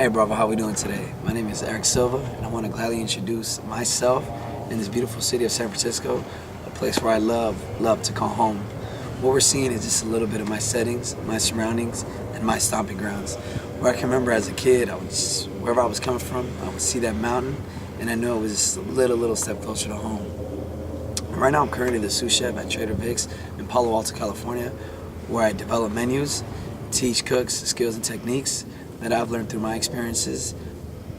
Hey brother, how we doing today? My name is Eric Silva, and I want to gladly introduce myself in this beautiful city of San Francisco, a place where I love to call home. What we're seeing is just a little bit of my settings, my surroundings, and my stomping grounds. Where I can remember as a kid, wherever I was coming from, I would see that mountain, and I knew it was just a little step closer to home. Right now I'm currently the sous chef at Trader Vic's in Palo Alto, California, where I develop menus, teach cooks skills and techniques that I've learned through my experiences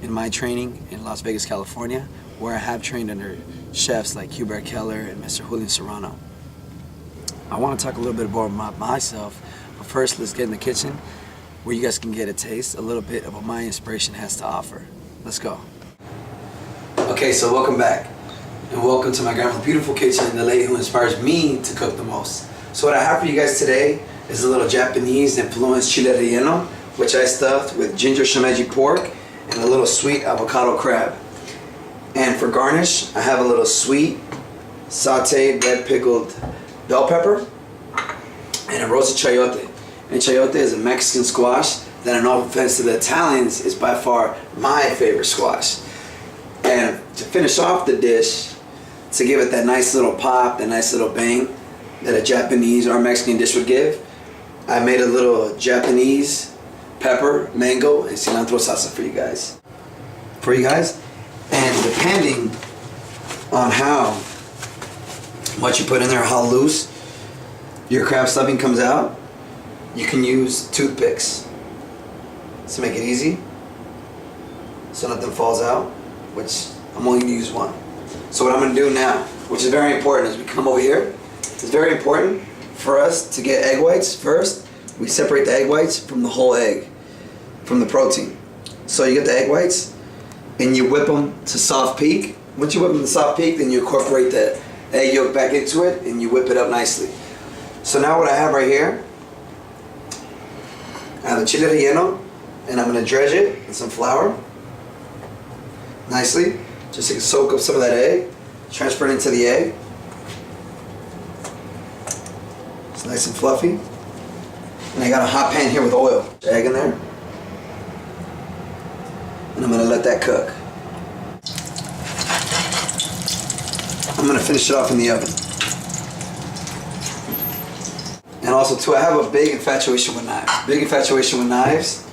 in my training in Las Vegas, California, where I have trained under chefs like Hubert Keller and Mr. Julian Serrano. I want to talk a little bit more about myself, but first let's get in the kitchen where you guys can get a taste, a little bit of what my inspiration has to offer. Let's go. Okay, so welcome back. And welcome to my grandma's beautiful kitchen and the lady who inspires me to cook the most. So what I have for you guys today is a little Japanese influenced chile relleno, which I stuffed with ginger shimeji pork and a little sweet avocado crab. And for garnish, I have a little sweet sauteed red pickled bell pepper and a roasted chayote. And chayote is a Mexican squash that, in all offense to the Italians, is by far my favorite squash. And to finish off the dish, to give it that nice little pop, that nice little bang that a Japanese or Mexican dish would give, I made a little Japanese pepper, mango, and cilantro salsa for you guys. And depending on how much you put in there, how loose your crab stuffing comes out, you can use toothpicks to make it easy so nothing falls out, which I'm only going to use one. So what I'm going to do now, which is very important as we come over here, it's very important for us to get egg whites first. We separate the egg whites from the whole egg, from the protein. So you get the egg whites and you whip them to soft peak. Once you whip them to soft peak, then you incorporate the egg yolk back into it and you whip it up nicely. So now what I have right here, I have the chile relleno, and I'm going to dredge it in some flour nicely, just to soak up some of that egg, transfer it into the egg. It's nice and fluffy. And I got a hot pan here with oil. Egg in there. And I'm going to let that cook. I'm going to finish it off in the oven. And also too, I have a big infatuation with knives. Big infatuation with knives.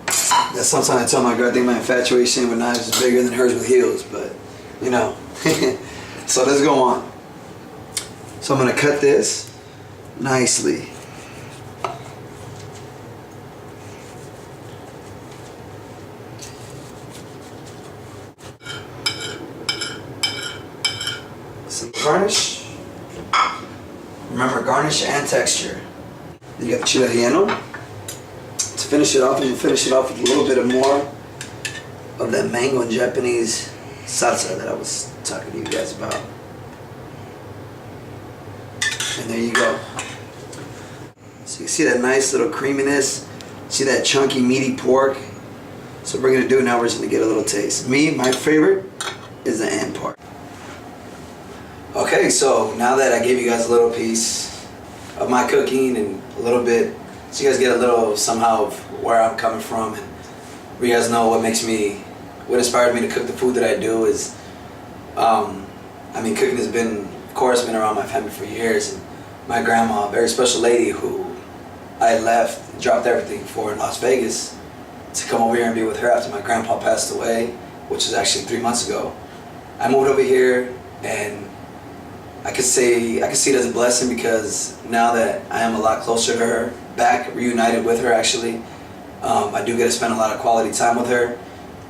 That sometimes I tell my girl I think my infatuation with knives is bigger than hers with heels, but you know. So let's go on. So I'm going to cut this nicely. Some garnish. Remember, garnish and texture. Then you got the chile relleno. To finish it off, and you finish it off with a little bit of more of that mango and Japanese salsa that I was talking to you guys about. And there you go. So you see that nice little creaminess. See that chunky, meaty pork. So what we're going to do now, we're just going to get a little taste. My favorite is the end part. Okay, so now that I gave you guys a little piece of my cooking and a little bit, so you guys get a little somehow of where I'm coming from, and you guys know what inspired me to cook the food that I do is, cooking has been, of course, been around my family for years, and my grandma, a very special lady who I left, dropped everything for in Las Vegas to come over here and be with her after my grandpa passed away, which was actually 3 months ago. I moved over here, and I could see it as a blessing because now that I am a lot closer to her, back reunited with her actually, I do get to spend a lot of quality time with her,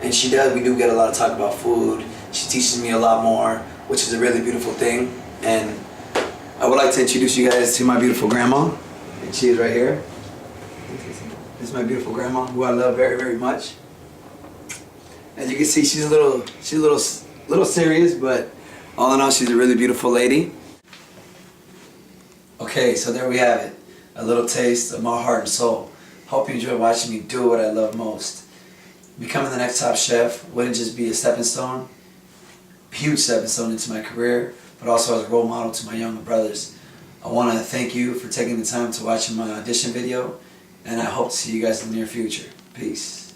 and we do get a lot of talk about food. She teaches me a lot more, which is a really beautiful thing. And I would like to introduce you guys to my beautiful grandma, and she is right here. This is my beautiful grandma, who I love very, very much. As you can see, she's a little serious, but all in all, she's a really beautiful lady. Okay, so there we have it. A little taste of my heart and soul. Hope you enjoy watching me do what I love most. Becoming the next top chef wouldn't just be a stepping stone, huge stepping stone into my career, but also as a role model to my younger brothers. I want to thank you for taking the time to watch my audition video, and I hope to see you guys in the near future. Peace.